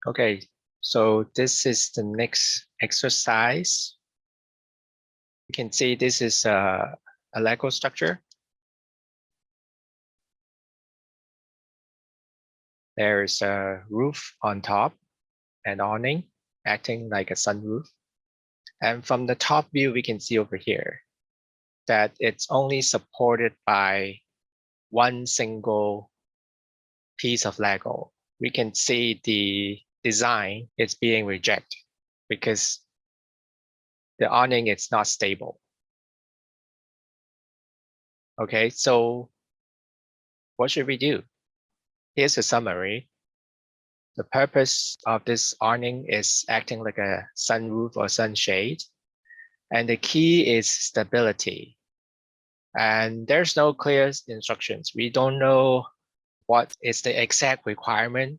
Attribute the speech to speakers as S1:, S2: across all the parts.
S1: Okay, so this is the next exercise. You can see this is a Lego structure. There's a roof on top, an awning acting like a sunroof. And from the top view, we can see over here that it's only supported by one single piece of Lego. We can see the design is being rejected because the awning is not stable. Okay, so what should we do? Here's a summary. The purpose of this awning is acting like a sunroof or sunshade. And the key is stability. And there's no clear instructions. We don't know what is the exact requirement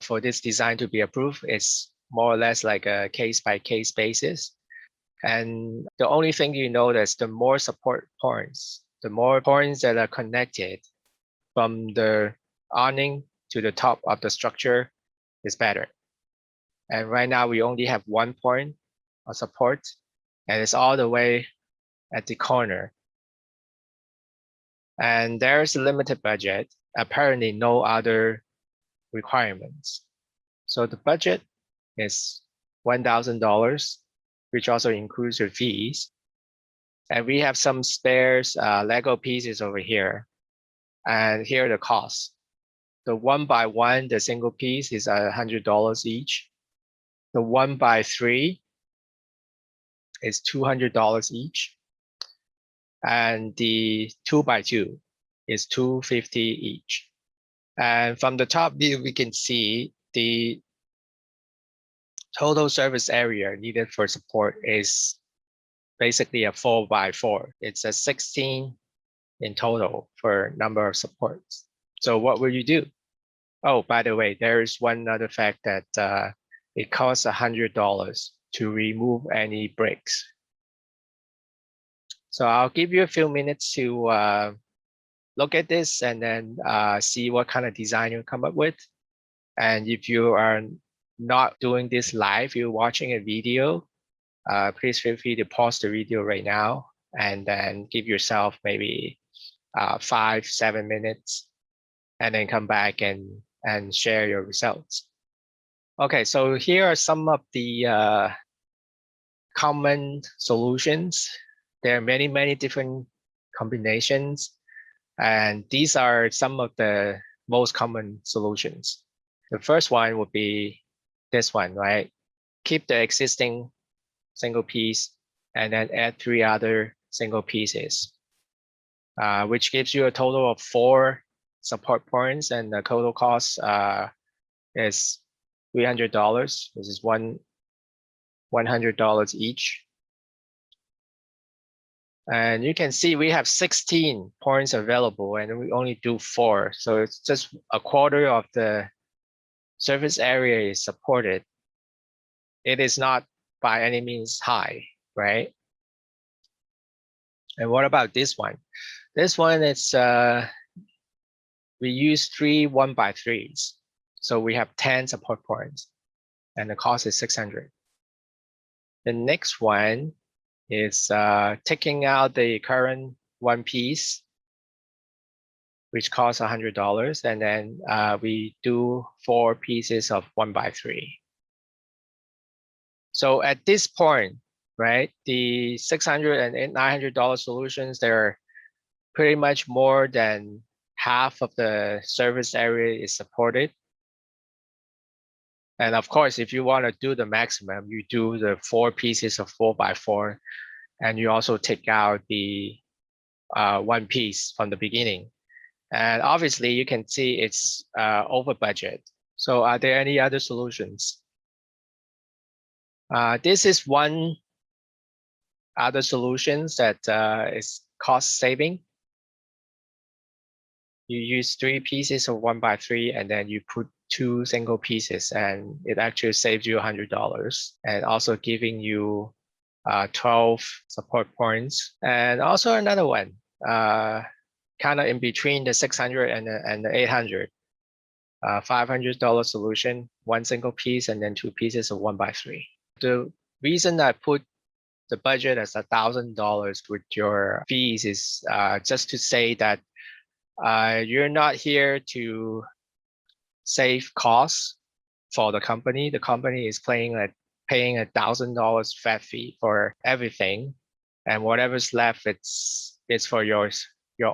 S1: for this design to be approved. It's more or less like a case-by-case basis. And the only thing you know is the more support points, the more points that are connected from the awning to the top of the structure is better. And right now we only have 1 point of support, and it's all the way at the corner. And there's a limited budget, apparently no other requirements. So the budget is $1,000, which also includes your fees. And we have some spares Lego pieces over here. And here are the costs. The 1x1, the single piece is $100 each. The 1x3 is $200 each. And the 2x2 is $250 each. And from the top view, we can see the total surface area needed for support is basically a 4x4. It's a 16 in total for number of supports. So what will you do? Oh, by the way, there is one other fact that it costs $100 to remove any bricks. So I'll give you a few minutes to look at this and then see what kind of design you come up with. And if you are not doing this live, you're watching a video, please feel free to pause the video right now and then give yourself maybe 5-7 minutes and then come back and share your results. Okay, so here are some of the common solutions. There are many, many different combinations, and these are some of the most common solutions. The first one would be this one, right? Keep the existing single piece and then add 3 other single pieces, which gives you a total of 4 support points, and the total cost is $300. This is $100 each. And you can see we have 16 points available and we only do 4. So it's just a quarter of the surface area is supported. It is not by any means high, right? And what about this one? This one is, we use 3 1x3s. So we have 10 support points and the cost is $600. The next one is taking out the current one piece, which costs $100, and then we do 4 pieces of 1x3. So at this point, right, the $600 and $900 solutions, they're pretty much more than half of the surface area is supported. And of course, if you want to do the maximum, you do the 4 pieces of 4x4, and you also take out the 1 piece from the beginning. And obviously, you can see it's over budget. So are there any other solutions? This is one other solutions that is cost saving. You use 3 pieces of 1x3 and then you put 2 single pieces, and it actually saves you $100 and also giving you 12 support points. And also another one, kind of in between the 600 and the 800. $500 solution, one single piece, and then two pieces of 1x3. The reason I put the budget as $1,000 with your fees is just to say that you're not here to save costs for the company. The company is paying $1,000 flat fee for everything, and whatever's left, it's for your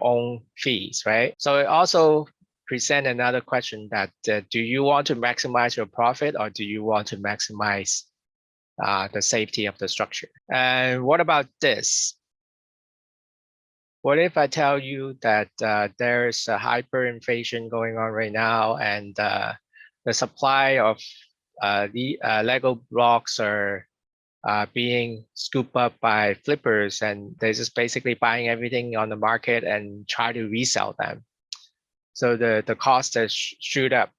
S1: own fees, right? So it also present another question that do you want to maximize your profit, or do you want to maximize the safety of the structure? And what about this? What if I tell you that there's a hyperinflation going on right now, and the supply of the Lego blocks are being scooped up by flippers, and they're just basically buying everything on the market and try to resell them. So the cost has shoot up.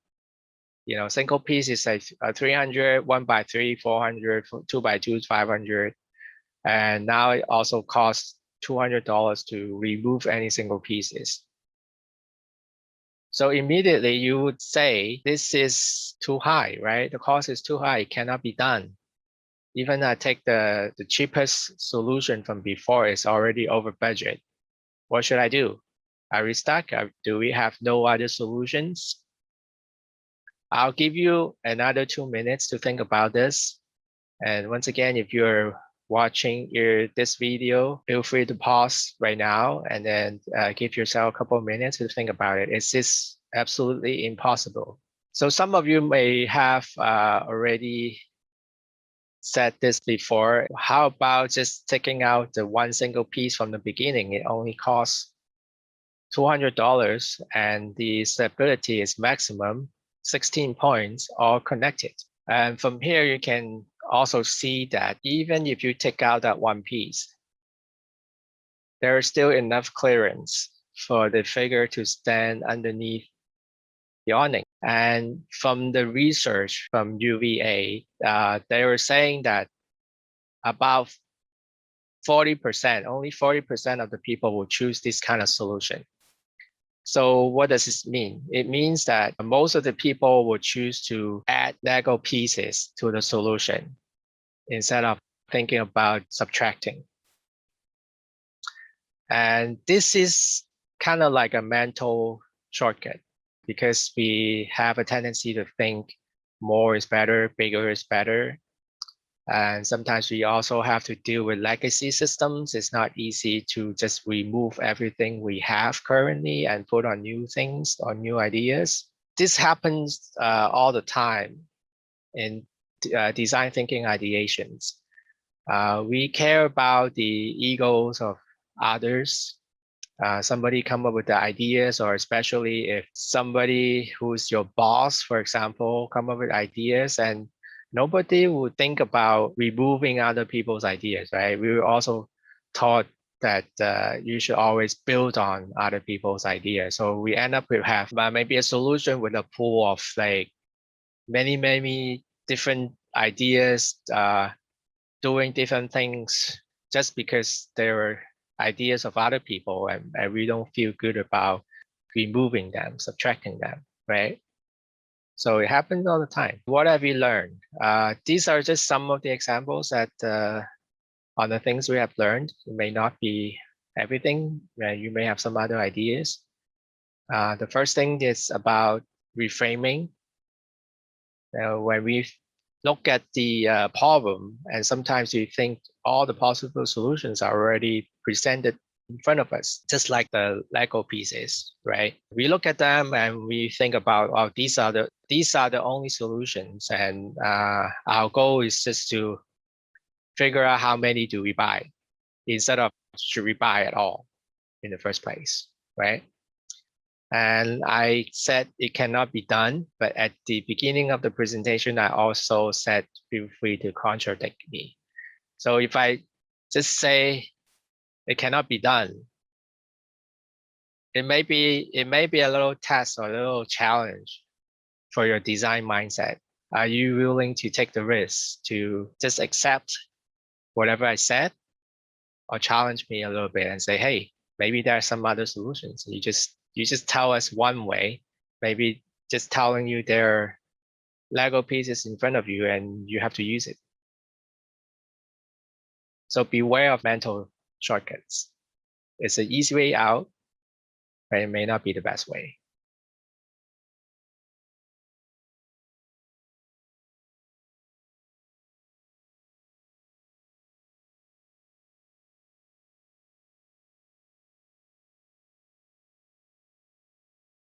S1: You know, single piece is like 300, 1x3, 400, 2x2, 500, and now it also costs $200 to remove any single pieces. So immediately you would say this is too high, right? The cost is too high, it cannot be done. Even I take the cheapest solution from before, is already over budget. What should I do? I restock? Do we have no other solutions? I'll give you another 2 minutes to think about this. And once again, if you're watching this video, feel free to pause right now and then give yourself a couple of minutes to think about it. Is this absolutely impossible? So some of you may have already said this before. How about just taking out the one single piece from the beginning? It only costs $200 and the stability is maximum 16 points, all connected. And from here, you can also see that even if you take out that one piece, there is still enough clearance for the figure to stand underneath the awning. And from the research from UVA, they were saying that about 40%, only 40% of the people will choose this kind of solution. So what does this mean? It means that most of the people will choose to add Lego pieces to the solution instead of thinking about subtracting. And this is kind of like a mental shortcut, because we have a tendency to think more is better, bigger is better. And sometimes we also have to deal with legacy systems. It's not easy to just remove everything we have currently and put on new things or new ideas. This happens all the time in design thinking ideations. We care about the egos of others. Somebody come up with the ideas, or especially if somebody who's your boss, for example, come up with ideas, and nobody would think about removing other people's ideas, right? We were also taught that you should always build on other people's ideas. So we end up with have maybe a solution with a pool of like many different ideas doing different things just because they're ideas of other people, and we don't feel good about removing them, subtracting them, right? So it happens all the time. What have we learned? These are just some of the examples that on the things we have learned. It may not be everything. You may have some other ideas. The first thing is about reframing. When we look at the problem, and sometimes you think all the possible solutions are already presented in front of us, just like the Lego pieces, right? We look at them and we think about, oh, these are the only solutions, and our goal is just to figure out how many do we buy instead of should we buy at all in the first place, right? And I said it cannot be done, but at the beginning of the presentation, I also said feel free to contradict me. So if I just say it cannot be done, it may be a little test or a little challenge for your design mindset. Are you willing to take the risk to just accept whatever I said, or challenge me a little bit and say, hey, maybe there are some other solutions? You just tell us one way. Maybe just telling you there are Lego pieces in front of you and you have to use it. So beware of mental shortcuts. It's an easy way out, but it may not be the best way.